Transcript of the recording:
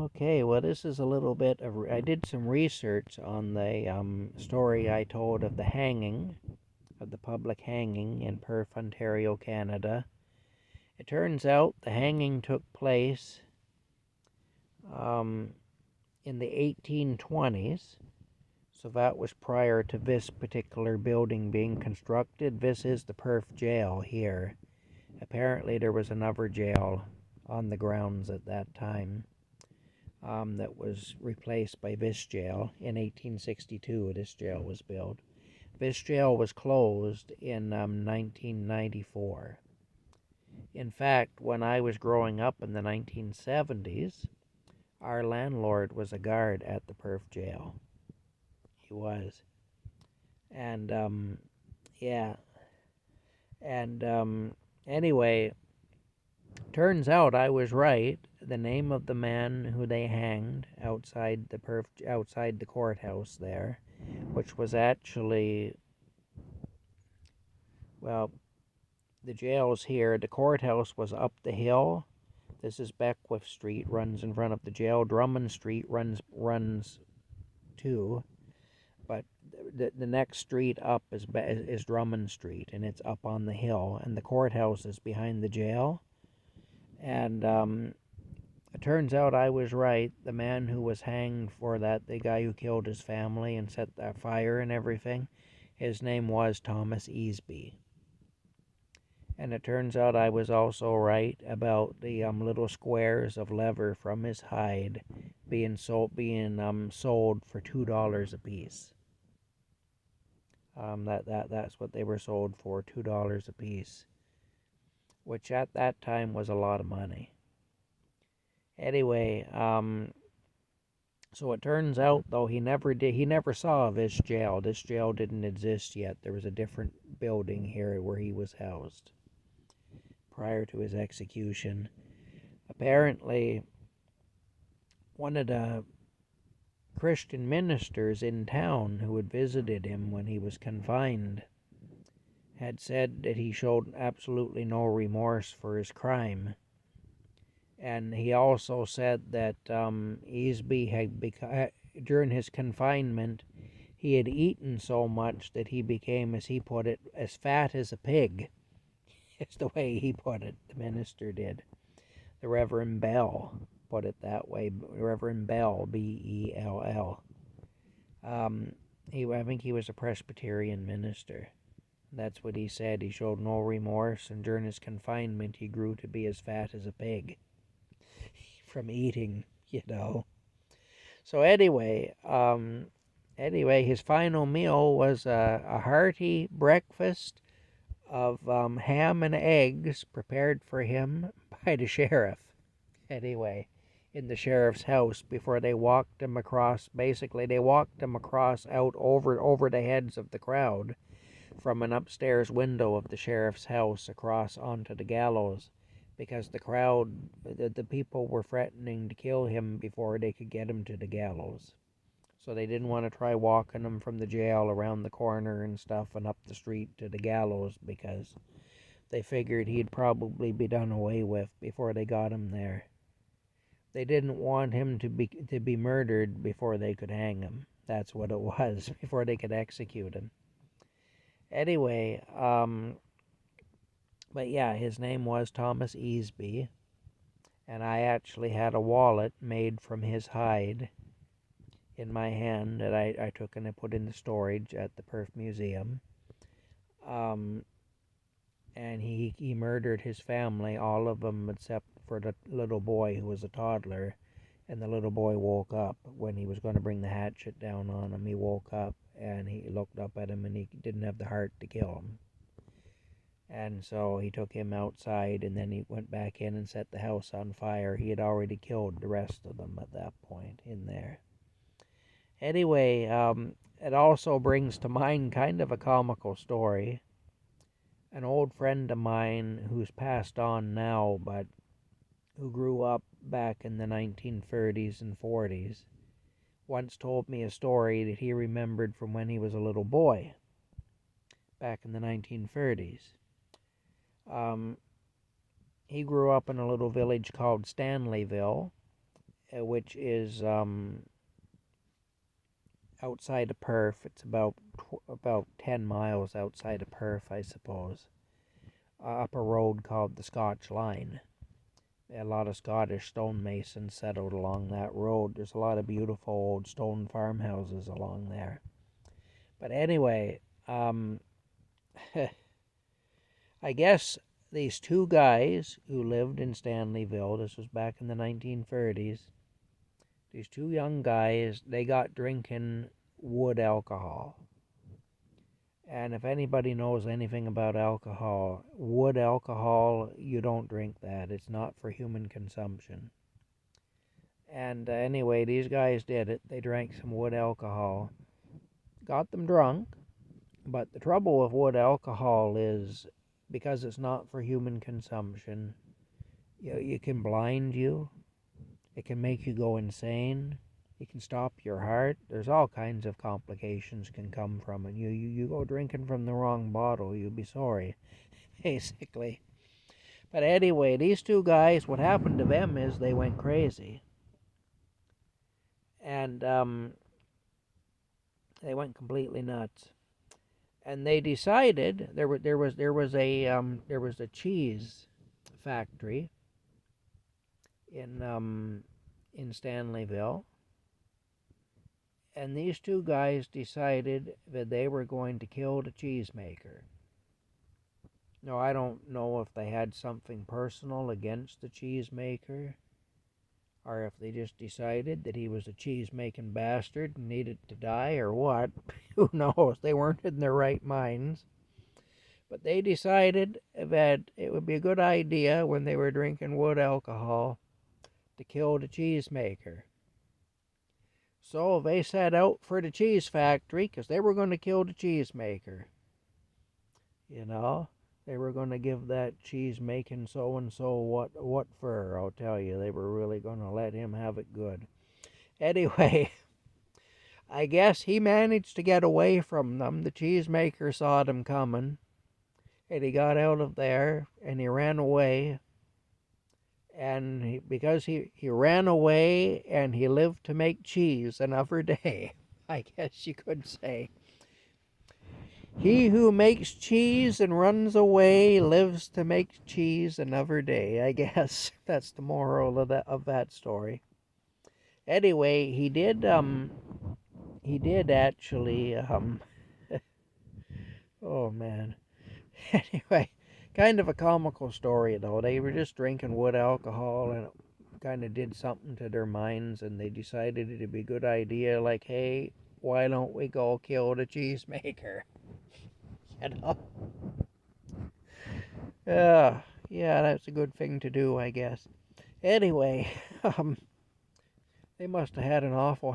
Okay, well, this is a little bit of. I did some research on the story I told of the hanging, of the public hanging in Perth, Ontario, Canada. It turns out the hanging took place um, in the 1820s, so that was prior to this particular building being constructed. This is the Perth jail here. Apparently, there was another jail on the grounds at that time. That was replaced by this jail in 1862. This jail was built. This jail was closed in 1994. In fact, when I was growing up in the 1970s, our landlord was a guard at the Perth jail. He was. And, yeah. And, anyway, turns out I was right. The name of the man who they hanged outside the courthouse there, which was actually, well, the jail's here. The courthouse was up the hill. This is Beckwith Street, runs in front of the jail. Drummond Street runs too, but the next street up is Drummond Street, and it's up on the hill. And the courthouse is behind the jail. And it turns out I was right. The man who was hanged for that, the guy who killed his family and set that fire and everything, his name was Thomas Easby. And it turns out I was also right about the little squares of leather from his hide being sold for $2 a piece. That's what they were sold for, $2 a piece, which at that time was a lot of money. Anyway, so it turns out though he never saw this jail. This jail didn't exist yet. There was a different building here where he was housed prior to his execution. Apparently, one of the Christian ministers in town who had visited him when he was confined had said that he showed absolutely no remorse for his crime. And he also said that Easby had during his confinement, he had eaten so much that he became, as he put it, as fat as a pig. It's the way he put it, the minister did. The Reverend Bell put it that way. Reverend Bell, Bell. I think he was a Presbyterian minister. That's what he said. He showed no remorse, and during his confinement, he grew to be as fat as a pig from eating, So anyway, his final meal was a hearty breakfast of ham and eggs prepared for him by the sheriff. Anyway, in the sheriff's house before they walked him across. Basically, they walked him across out over the heads of the crowd from an upstairs window of the sheriff's house across onto the gallows, because the crowd, the people were threatening to kill him before they could get him to the gallows. So they didn't want to try walking him from the jail around the corner and stuff and up the street to the gallows, because they figured he'd probably be done away with before they got him there. They didn't want him to be murdered before they could hang him. That's what it was, before they could execute him. Anyway, but yeah, his name was Thomas Easby, and I actually had a wallet made from his hide in my hand that I took and I put in the storage at the Perth Museum. And he murdered his family, all of them except for the little boy who was a toddler. And the little boy woke up when he was going to bring the hatchet down on him. He woke up and he looked up at him and he didn't have the heart to kill him. And so he took him outside, and then he went back in and set the house on fire. He had already killed the rest of them at that point in there. Anyway, it also brings to mind kind of a comical story. An old friend of mine who's passed on now, but who grew up back in the 1930s and 40s, once told me a story that he remembered from when he was a little boy, back in the 1930s. He grew up in a little village called Stanleyville, which is outside of Perth. It's about 10 miles outside of Perth, I suppose. Up a road called the Scotch Line. A lot of Scottish stonemasons settled along that road. There's a lot of beautiful old stone farmhouses along there. But anyway, I guess these two guys who lived in Stanleyville, this was back in the 1930s, these two young guys, they got drinking wood alcohol. And if anybody knows anything about alcohol, wood alcohol, you don't drink that. It's not for human consumption. And anyway, these guys did it. They drank some wood alcohol. Got them drunk. But the trouble with wood alcohol is because it's not for human consumption, it can blind you. It can make you go insane. It can stop your heart. There's all kinds of complications can come from it. You go drinking from the wrong bottle, you'll be sorry, basically. But anyway, these two guys, what happened to them is they went crazy. And they went completely nuts. And they decided there was a cheese factory in Stanleyville. And these two guys decided that they were going to kill the cheesemaker. Now, I don't know if they had something personal against the cheesemaker, or if they just decided that he was a cheese-making bastard and needed to die, or what. Who knows? They weren't in their right minds. But they decided that it would be a good idea when they were drinking wood alcohol to kill the cheesemaker. So they set out for the cheese factory because they were going to kill the cheesemaker. You know, they were going to give that cheese-making so-and-so what for, I'll tell you. They were really going to let him have it good. Anyway, I guess he managed to get away from them. The cheesemaker saw them coming, and he got out of there, and he ran away. And because he ran away and he lived to make cheese another day, I guess you could say. He who makes cheese and runs away lives to make cheese another day. I guess that's the moral of that story. Anyway, he did actually oh man. Anyway, kind of a comical story, though. They were just drinking wood alcohol, and it kind of did something to their minds, and they decided it'd be a good idea, like, hey, why don't we go kill the cheesemaker? You know? Yeah, that's a good thing to do, I guess. Anyway, they must have had an awful